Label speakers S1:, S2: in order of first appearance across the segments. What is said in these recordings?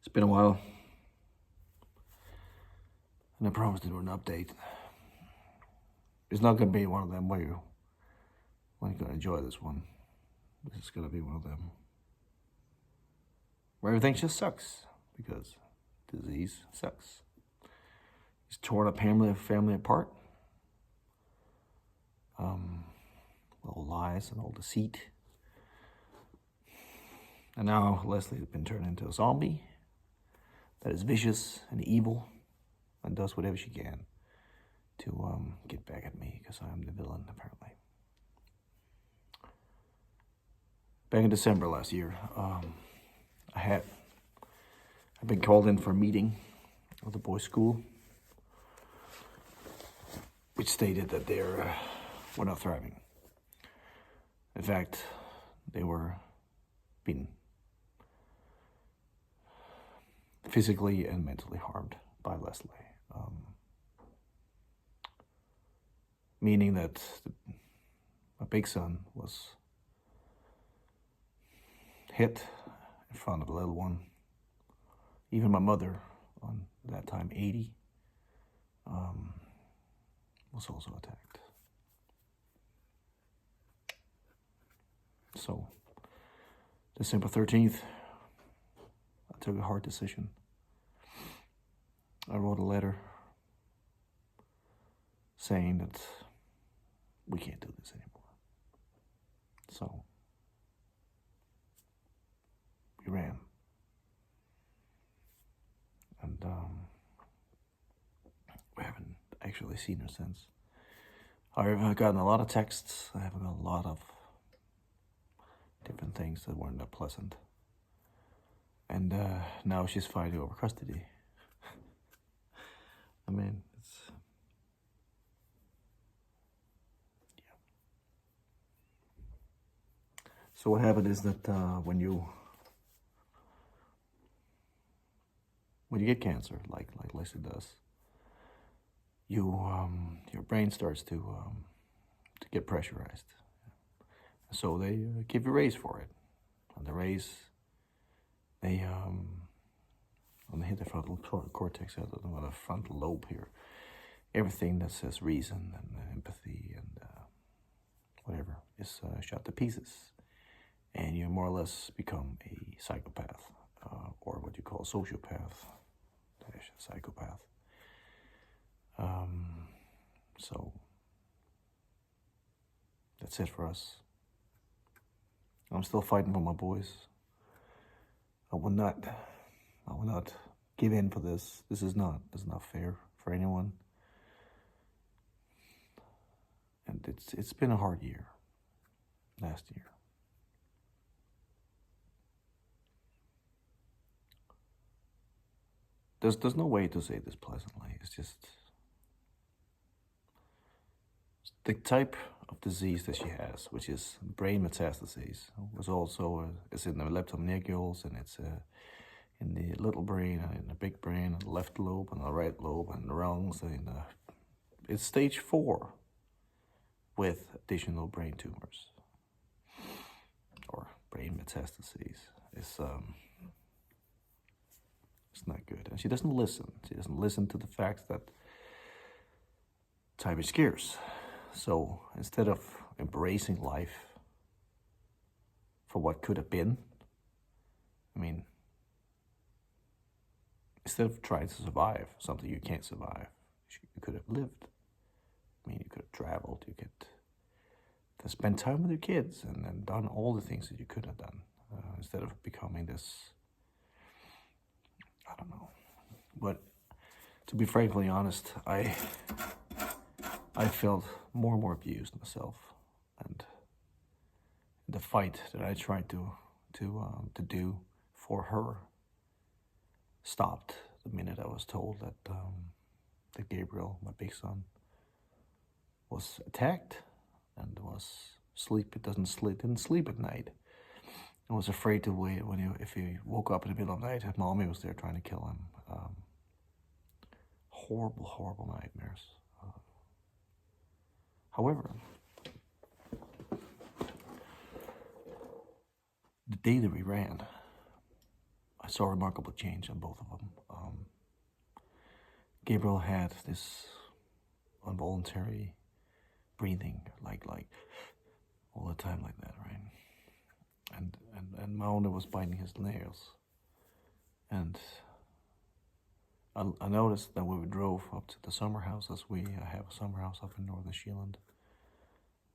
S1: It's been a while, and I promised to do an update. It's not going to be one of them where you're going to enjoy this one. This is going to be one of them where everything just sucks because disease sucks. It's torn a family apart. All lies and all deceit. And now Leslie has been turned into a zombie that is vicious and evil and does whatever she can to get back at me because I am the villain, apparently. Back in December last year, I've been called in for a meeting of the boys' school, which stated that they were not thriving. In fact, they were being physically and mentally harmed by Leslie. Meaning that my big son was hit in front of the little one. Even my mother, on that time 80, was also attacked. So, December 13th, I took a hard decision. I wrote a letter saying that we can't do this anymore. So, we ran. And we haven't actually seen her since. I've gotten a lot of texts. I have got a lot of different things that weren't that pleasant. And now she's fighting over custody. I mean, it's... yeah. So what happened is that when you get cancer, like Leslie does, your brain starts to get pressurized. So they give you rays for it, and the rays they when they hit the frontal cortex, the frontal lobe here, everything that says reason and empathy and whatever is shot to pieces, and you more or less become a psychopath, or what you call a sociopath, psychopath. So that's it for us. I'm still fighting for my boys. I will not give in for this. This is not fair for anyone. And it's been a hard year. Last year. There's no way to say this pleasantly. It's just the type of disease that she has, which is brain metastases, was also is in the leptomeningeals, and it's in the little brain and in the big brain, and the left lobe and the right lobe and the lungs, and it's stage 4 with additional brain tumors or brain metastases. It's not good, and she doesn't listen. She doesn't listen to the fact that time is scarce. So instead of embracing life for what could have been, I mean, instead of trying to survive something you can't survive, you could have lived. I mean, you could have traveled, you could have spent time with your kids and done all the things that you could have done, instead of becoming this, I don't know. But to be frankly honest, I felt more and more abused myself, and the fight that I tried to do for her stopped the minute I was told that Gabriel, my big son, was attacked and didn't sleep at night. I was afraid to wait if he woke up in the middle of the night, mommy was there trying to kill him. Horrible nightmares. However, the day that we ran, I I saw a remarkable change on both of them. Gabriel had this involuntary breathing, like all the time like that, right? And Mauna was biting his nails. And I noticed that when we drove up to the summer house, as we have a summer house up in Northern Zealand,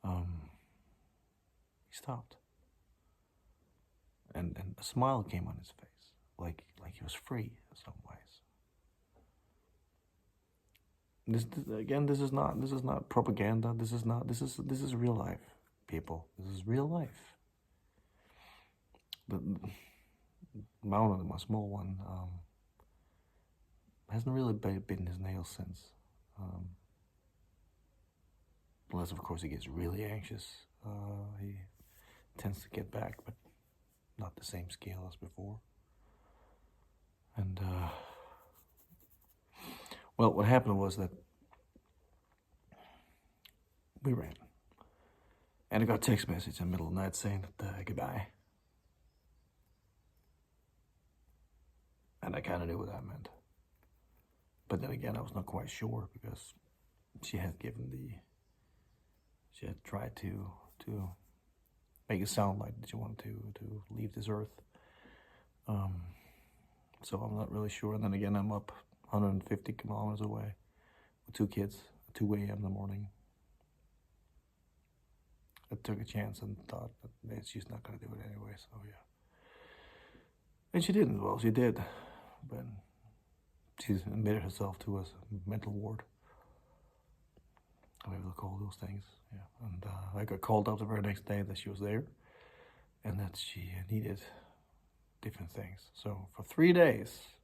S1: he stopped. And a smile came on his face, like he was free in some ways. This is not propaganda. This is real life, people. This is real life. The Mauna, my small one, hasn't really bitten his nails since. Unless, of course, he gets really anxious. He tends to get back, but not the same scale as before. And, well, what happened was that we ran. And I got a text message in the middle of the night saying that, goodbye. And I kind of knew what that meant. But then again, I was not quite sure, because she had tried to make it sound like she wanted to leave this earth. So I'm not really sure. And then again, I'm up 150 kilometers away with 2 kids at 2 a.m. in the morning. I took a chance and thought that she's not going to do it anyway, so yeah. And she didn't. Well, she did. But she's admitted herself to a mental ward. Whatever they call those things, yeah. And I got called up the very next day that she was there, and that she needed different things. So for 3 days,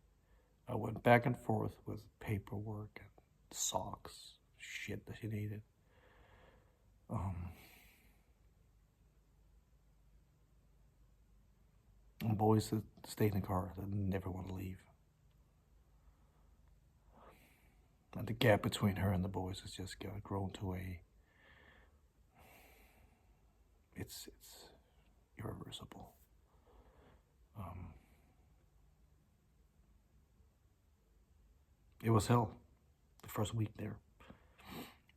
S1: I went back and forth with paperwork and socks, shit that she needed. And boys that stayed in the car that never want to leave. And the gap between her and the boys has just grown to it's irreversible. It was hell the first week there,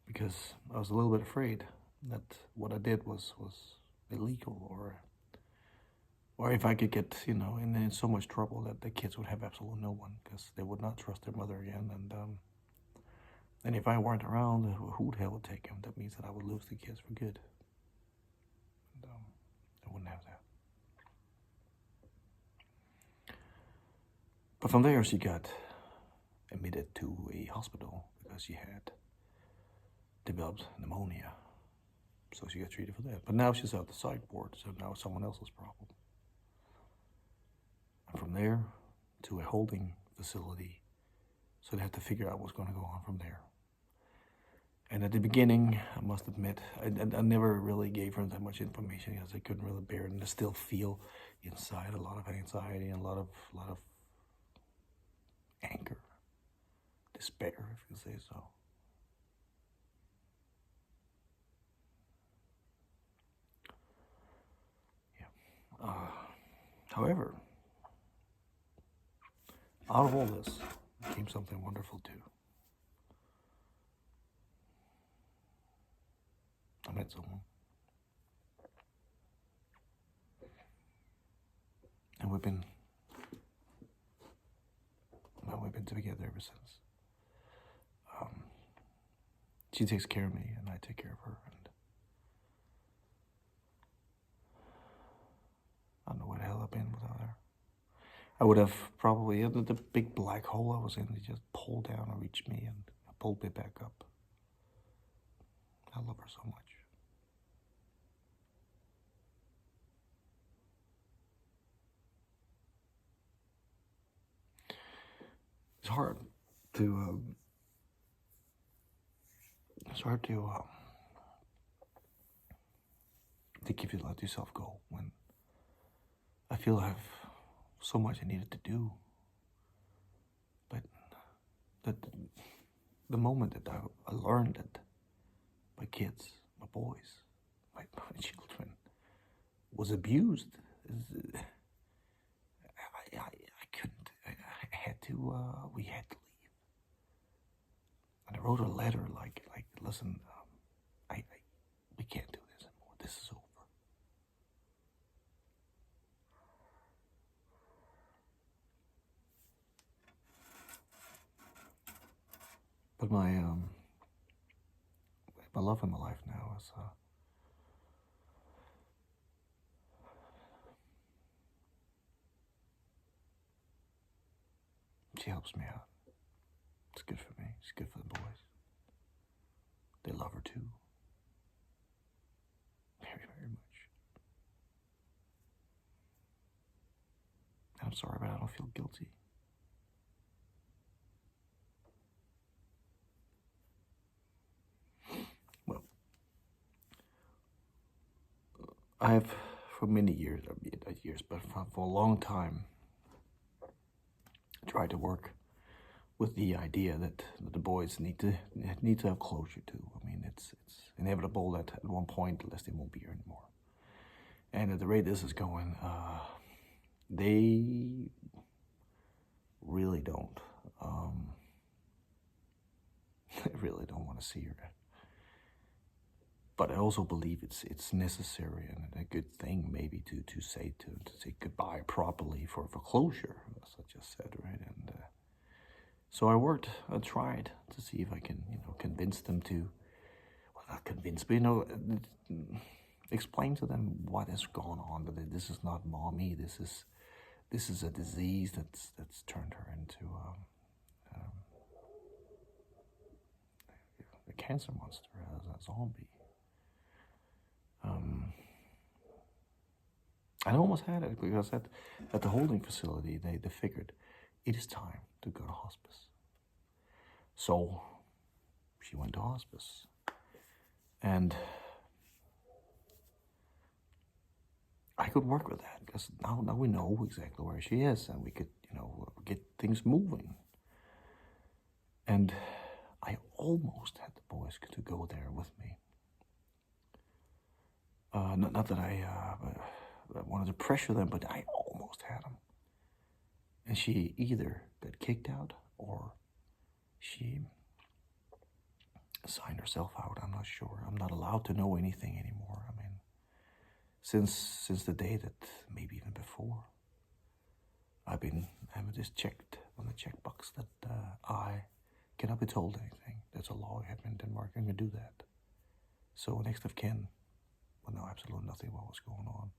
S1: because I was a little bit afraid that what I did was illegal, or if I could get, in so much trouble that the kids would have absolutely no one, because they would not trust their mother again. And if I weren't around, who the hell would take them? That means that I would lose the kids for good. And, I wouldn't have that. But from there, she got admitted to a hospital because she had developed pneumonia. So she got treated for that. But now she's out the psych ward, so now it's someone else's problem. And from there to a holding facility. So they had to figure out what's going to go on from there. And at the beginning, I must admit, I never really gave her that much information because I couldn't really bear it, and I still feel inside a lot of anxiety and a lot of anger, despair, if you say so. Yeah. However, out of all this came something wonderful too. I met someone. And we've been together ever since. She takes care of me, and I take care of her. And I don't know where the hell I've been without her. I would have probably, the big black hole I was in, they just pulled down and reached me and pulled me back up. I love her so much. It's hard to keep it, let yourself go when I feel I have so much I needed to do. But the moment that I learned that my kids, my boys, my children was abused, I we had to leave. And I wrote a letter like, listen, we can't do this anymore. This is over. But my love in my life now is she helps me out. It's good for me. It's good for the boys. They love her too. Very, very much. And I'm sorry, but I don't feel guilty. Well, I've, for many years, but for a long time, tried to work with the idea that the boys need to have closure too. I mean, it's inevitable that at one point, unless they won't be here anymore. And at the rate this is going, they really don't. They really don't want to see her. But I also believe it's necessary and a good thing maybe to say goodbye properly for closure, as I just said, right? And so I tried to see if I can, convince them to, well, not convince, but explain to them what has gone on. That this is not mommy. This is a disease that's turned her into a cancer monster, a zombie. I almost had it because at the holding facility, they figured it is time to go to hospice. So she went to hospice. And I could work with that because now we know exactly where she is and we could, get things moving. And I almost had the boys to go there with me. Not that I wanted to pressure them, but I almost had them. And she either got kicked out or she signed herself out. I'm not sure. I'm not allowed to know anything anymore. I mean, since the day that, maybe even before, I've just checked on the checkbox that I cannot be told anything. There's a law here in Denmark, and we do that. So next of kin will know absolutely nothing about what's going on.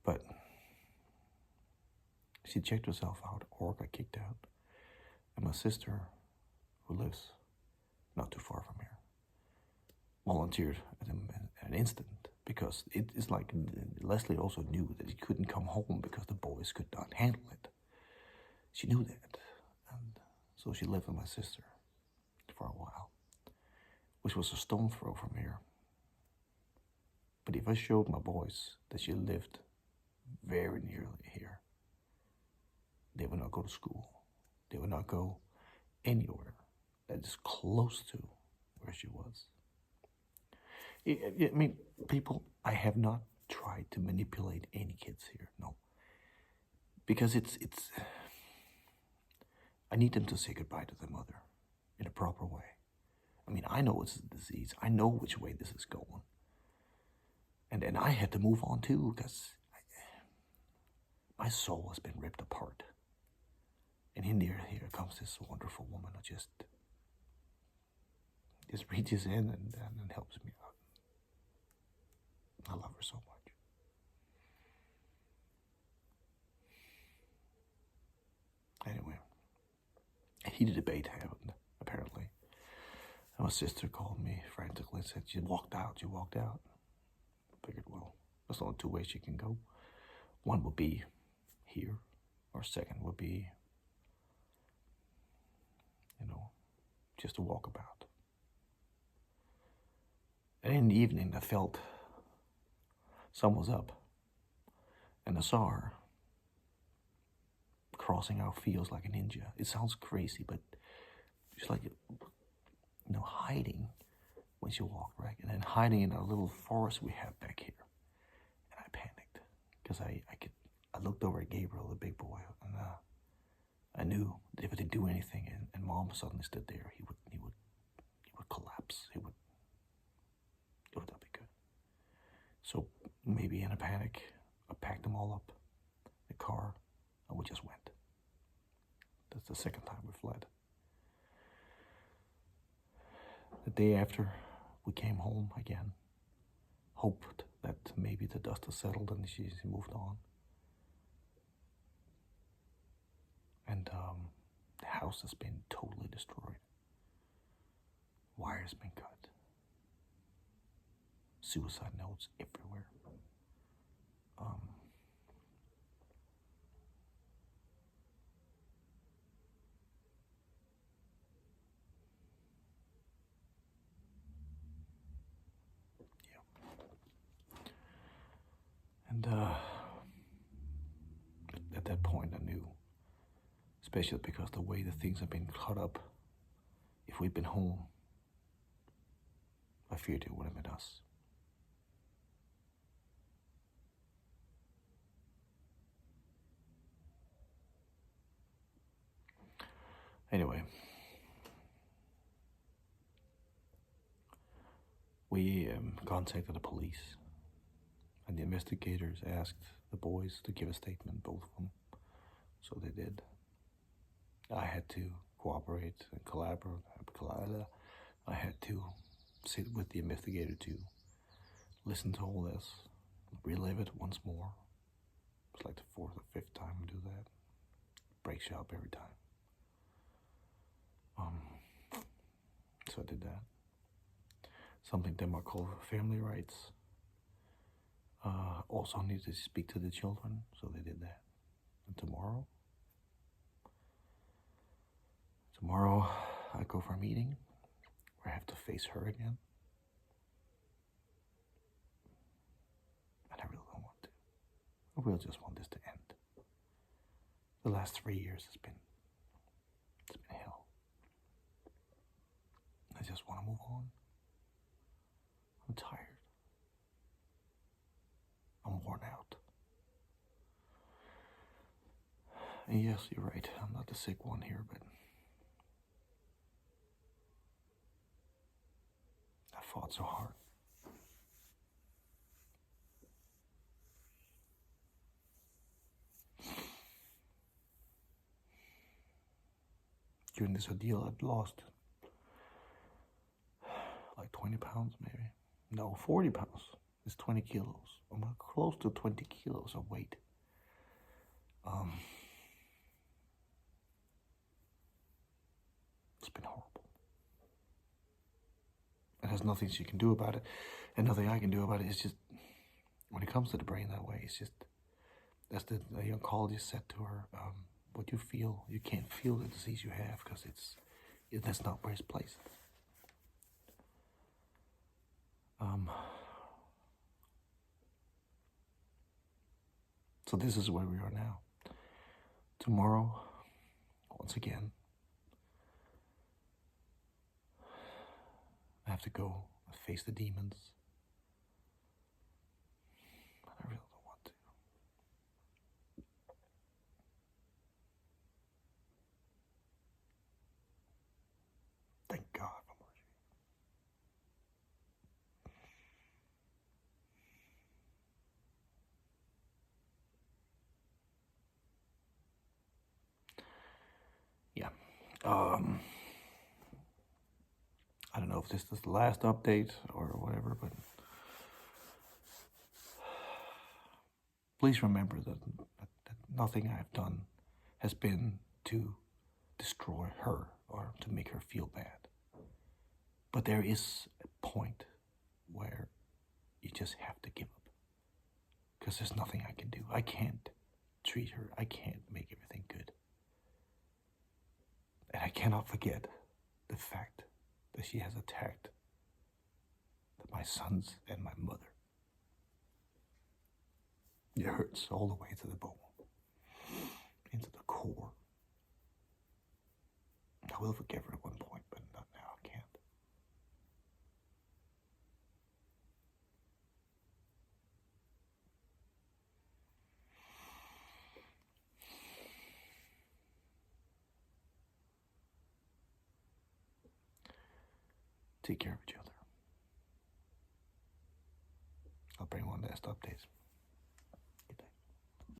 S1: But she checked herself out or got kicked out. And my sister, who lives not too far from here, volunteered at an instant because it's like Leslie also knew that he couldn't come home because the boys could not handle it. She knew that. And so she lived with my sister for a while, which was a stone throw from here. But if I showed my boys that she lived very nearly here, they would not go to school. They would not go anywhere that is close to where she was. I mean, people, I have not tried to manipulate any kids here, no. Because it's I need them to say goodbye to their mother in a proper way. I mean, I know it's a disease. I know which way this is going. And I had to move on too, because my soul has been ripped apart. And in there, here comes this wonderful woman who just reaches in and helps me out. I love her so much. Anyway, a heated debate happened, apparently. And my sister called me frantically and said, you walked out. I figured, well, there's only two ways she can go. One would be here, or second would be, just to walk about. And in the evening, I felt sun was up, and I saw her crossing our fields like a ninja. It sounds crazy, but just like, hiding when she walked, right? And then hiding in a little forest we have back here. And I panicked, because I looked over at Gabriel, the big boy, and I knew that if I didn't do anything and Mom suddenly stood there, he would collapse. It would not be good. So maybe in a panic, I packed them all up in the car and we just went. That's the second time we fled. The day after, we came home again, hoped that maybe the dust has settled and she moved on. And the house has been totally destroyed. Wires been cut. Suicide notes everywhere. And at that point I knew, especially because the way the things have been cut up, if we'd been home, I feared it would have been us. Anyway, we contacted the police, and the investigators asked the boys to give a statement, both of them. So they did. I had to cooperate and collaborate. I had to sit with the investigator to listen to all this, relive it once more. It's like the fourth or fifth time we do that. Breaks you up every time. So I did that. Something Denmark called family rights. Also needed to speak to the children, so they did that. And tomorrow I go for a meeting where I have to face her again. And I really don't want to. I really just want this to end. The last 3 years it's been hell. I just want to move on. I'm tired. I'm worn out. And yes, you're right. I'm not the sick one here, but I fought so hard. During this ordeal, I'd lost like 20 pounds, maybe. No, 40 pounds. It's 20 kilos. I'm close to 20 kilos of weight. It's been horrible. And there's nothing she can do about it, and nothing I can do about it. It's just, when it comes to the brain that way, it's just, as the oncologist said to her, what you feel, you can't feel the disease you have because that's not where it's placed. So this is where we are now. Tomorrow, once again, I have to go and face the demons. But I really don't want to. Thank God for Marjorie. Yeah. I don't know if this is the last update or whatever, but please remember that nothing I've done has been to destroy her or to make her feel bad. But there is a point where you just have to give up. Because there's nothing I can do. I can't treat her. I can't make everything good. And I cannot forget the fact that she has attacked my sons and my mother. It hurts all the way to the bone, into the core. I will forgive her at one point, but not now. I can't. Take care of each other. I'll bring one last update.